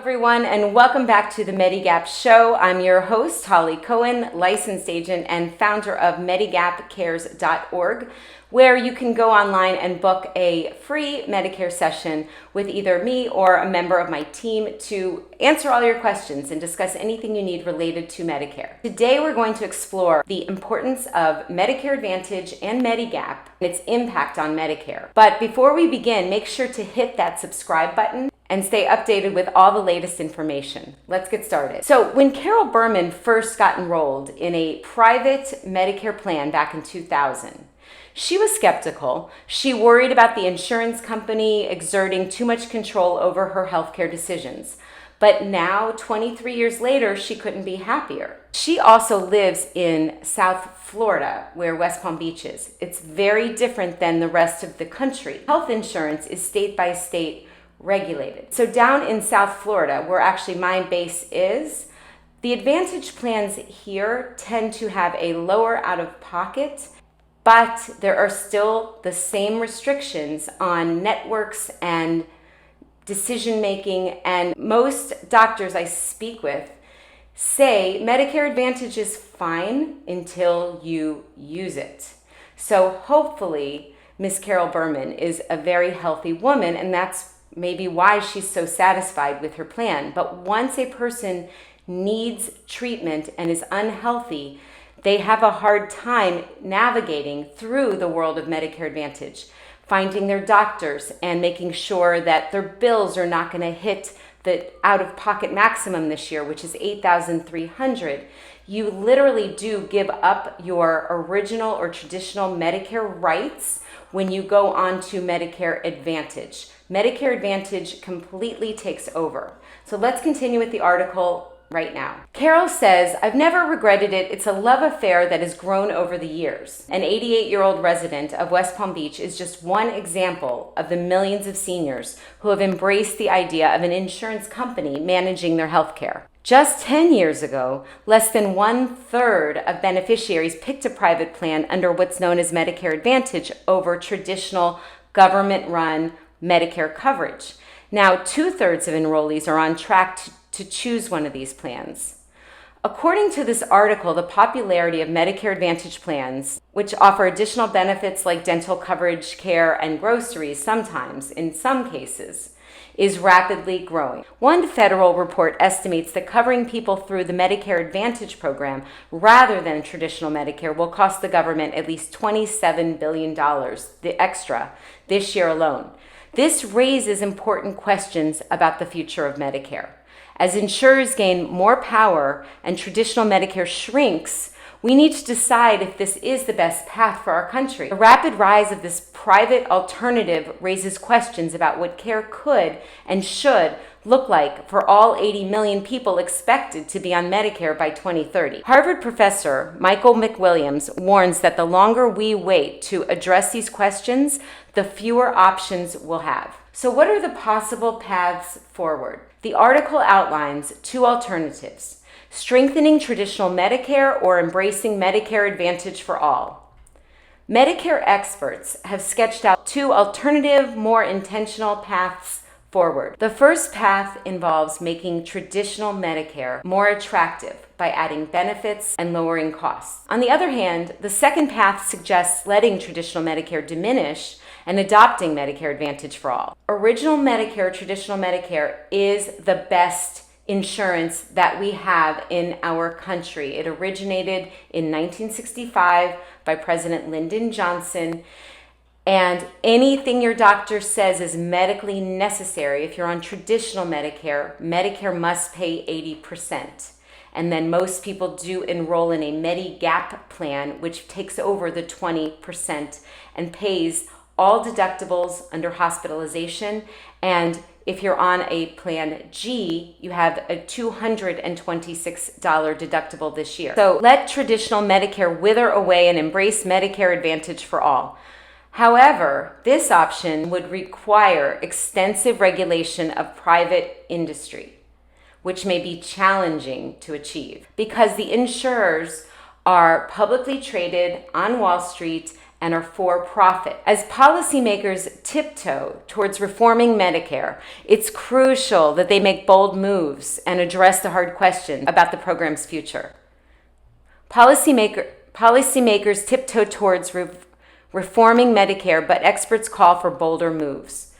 everyone, and welcome back to the Medigap Show. I'm your host, Holly Cohen, licensed agent and founder of medigapcares.org, where you can go online and book a free Medicare session with either me or a member of my team to answer all your questions and discuss anything you need related to Medicare. Today, we're going to explore the importance of Medicare Advantage and Medigap and its impact on Medicare. But before we begin, make sure to hit that subscribe button and stay updated with all the latest information. Let's get started. So when Carol Berman first got enrolled in a private Medicare plan back in 2000, she was skeptical. She worried about the insurance company exerting too much control over her healthcare decisions. But now, 23 years later, she couldn't be happier. She also lives in South Florida, where West Palm Beach is. It's very different than the rest of the country. Health insurance is state by state regulated. So down in South Florida, where actually my base is, the Advantage plans here tend to have a lower out-of-pocket, but there are still the same restrictions on networks and decision-making, and most doctors I speak with say Medicare Advantage is fine until you use it. So hopefully Miss Carol Berman is a very healthy woman, and that's maybe why she's so satisfied with her plan. But once a person needs treatment and is unhealthy, they have a hard time navigating through the world of Medicare Advantage, finding their doctors and making sure that their bills are not going to hit the out-of-pocket maximum this year, which is $8,300. You literally do give up your original or traditional Medicare rights when you go on to Medicare Advantage. Medicare Advantage completely takes over. So let's continue with the article right now. Carol says, "I've never regretted it. It's a love affair that has grown over the years." An 88-year-old resident of West Palm Beach is just one example of the millions of seniors who have embraced the idea of an insurance company managing their health care. Just 10 years ago, less than 1/3 of beneficiaries picked a private plan under what's known as Medicare Advantage over traditional government-run Medicare coverage. Now, 2/3 of enrollees are on track to choose one of these plans. According to this article, the popularity of Medicare Advantage plans, which offer additional benefits like dental coverage, care, and groceries sometimes, in some cases, is rapidly growing. One federal report estimates that covering people through the Medicare Advantage program rather than traditional Medicare will cost the government at least $27 billion, the extra, this year alone. This raises important questions about the future of Medicare. As insurers gain more power and traditional Medicare shrinks, we need to decide if this is the best path for our country. The rapid rise of this private alternative raises questions about what care could and should look like for all 80 million people expected to be on Medicare by 2030. Harvard professor Michael McWilliams warns that the longer we wait to address these questions, the fewer options we'll have. So what are the possible paths forward? The article outlines two alternatives: strengthening traditional Medicare or embracing Medicare Advantage for all. Medicare experts have sketched out two alternative, more intentional paths forward. The first path involves making traditional Medicare more attractive by adding benefits and lowering costs. On the other hand, the second path suggests letting traditional Medicare diminish and adopting Medicare Advantage for all. Original Medicare, traditional Medicare, is the best insurance that we have in our country. It originated in 1965 by President Lyndon Johnson, and anything your doctor says is medically necessary. If you're on traditional Medicare, Medicare must pay 80%. And then most people do enroll in a Medigap plan, which takes over the 20% and pays all deductibles under hospitalization. And if you're on a plan G, you have a $226 deductible this year. So let traditional Medicare wither away and embrace Medicare Advantage for all. However, this option would require extensive regulation of private industry, which may be challenging to achieve because the insurers are publicly traded on Wall Street and are for profit. As policymakers tiptoe towards reforming Medicare, it's crucial that they make bold moves and address the hard questions about the program's future. Policymakers tiptoe towards reforming Medicare, but experts call for bolder moves.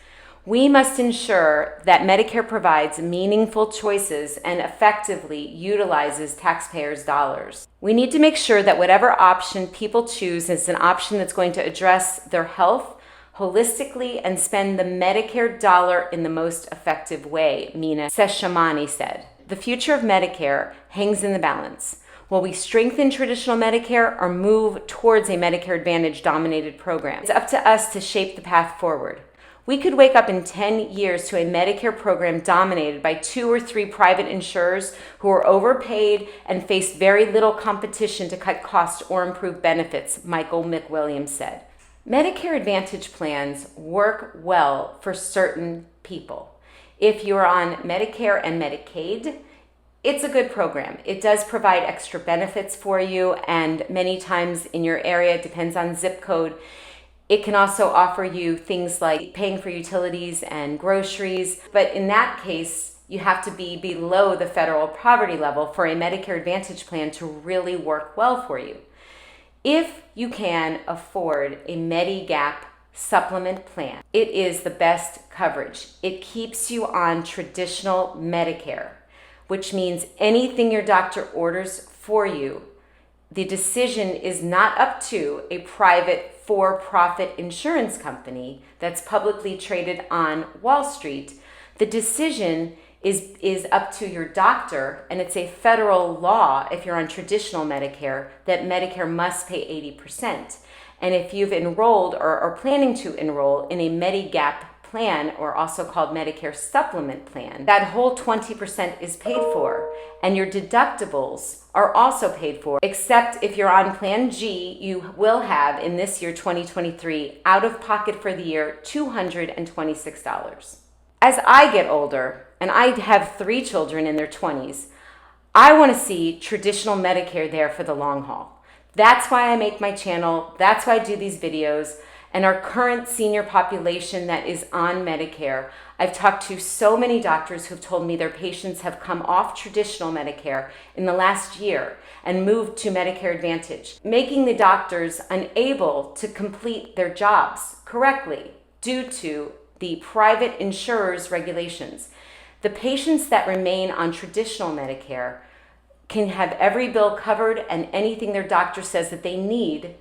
We must ensure that Medicare provides meaningful choices and effectively utilizes taxpayers' dollars. We need to make sure that whatever option people choose is an option that's going to address their health holistically and spend the Medicare dollar in the most effective way, Mina Seshamani said. The future of Medicare hangs in the balance. Will we strengthen traditional Medicare or move towards a Medicare Advantage dominated program? It's up to us to shape the path forward. We could wake up in 10 years to a Medicare program dominated by 2 or 3 private insurers who are overpaid and face very little competition to cut costs or improve benefits, Michael McWilliams said. Medicare Advantage plans work well for certain people. If you're on Medicare and Medicaid, it's a good program. It does provide extra benefits for you, and many times in your area, it depends on zip code, it can also offer you things like paying for utilities and groceries. But in that case, you have to be below the federal poverty level for a Medicare Advantage plan to really work well for you. If you can afford a Medigap supplement plan, it is the best coverage. It keeps you on traditional Medicare, which means anything your doctor orders for you, the decision is not up to a private for-profit insurance company that's publicly traded on Wall Street. The decision is up to your doctor, and it's a federal law if you're on traditional Medicare that Medicare must pay 80%. And if you've enrolled or are planning to enroll in a Medigap plan, or also called Medicare Supplement plan, that whole 20% is paid for, and your deductibles are also paid for, except if you're on Plan G, you will have, in this year 2023, out of pocket for the year $226. As I get older, and I have 3 children in their 20s, I want to see traditional Medicare there for the long haul. That's why I make my channel, that's why I do these videos. And our current senior population that is on Medicare, I've talked to so many doctors who've told me their patients have come off traditional Medicare in the last year and moved to Medicare Advantage, making the doctors unable to complete their jobs correctly due to the private insurers' regulations. The patients that remain on traditional Medicare can have every bill covered, and anything their doctor says that they need,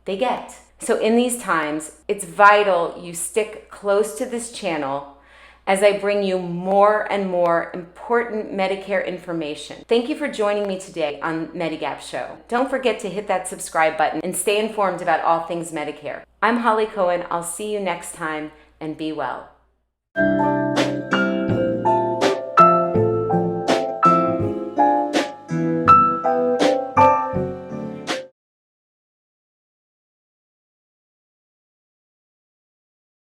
they get. So in these times, it's vital you stick close to this channel as I bring you more and more important Medicare information. Thank you for joining me today on Medigap Show. Don't forget to hit that subscribe button and stay informed about all things Medicare. I'm Holly Cohen. I'll see you next time, and be well.